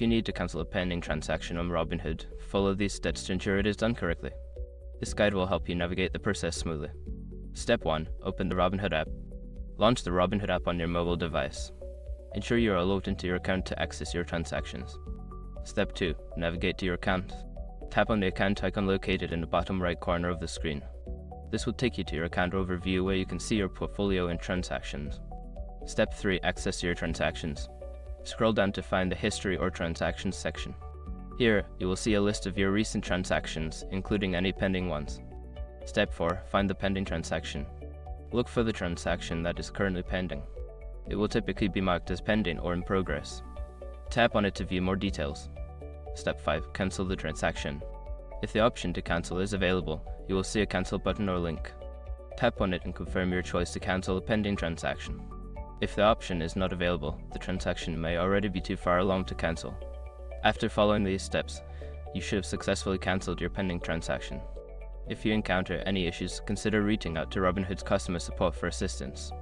If you need to cancel a pending transaction on Robinhood, follow these steps to ensure it is done correctly. This guide will help you navigate the process smoothly. Step 1. Open the Robinhood app. Launch the Robinhood app on your mobile device. Ensure you are logged into your account to access your transactions. Step 2. Navigate to your account. Tap on the account icon located in the bottom right corner of the screen. This will take you to your account overview where you can see your portfolio and transactions. Step 3. Access your transactions. Scroll down to find the History or Transactions section. Here, you will see a list of your recent transactions, including any pending ones. Step 4. Find the pending transaction. Look for the transaction that is currently pending. It will typically be marked as pending or in progress. Tap on it to view more details. Step 5. Cancel the transaction. If the option to cancel is available, you will see a cancel button or link. Tap on it and confirm your choice to cancel a pending transaction. If the option is not available, the transaction may already be too far along to cancel. After following these steps, you should have successfully cancelled your pending transaction. If you encounter any issues, consider reaching out to Robinhood's customer support for assistance.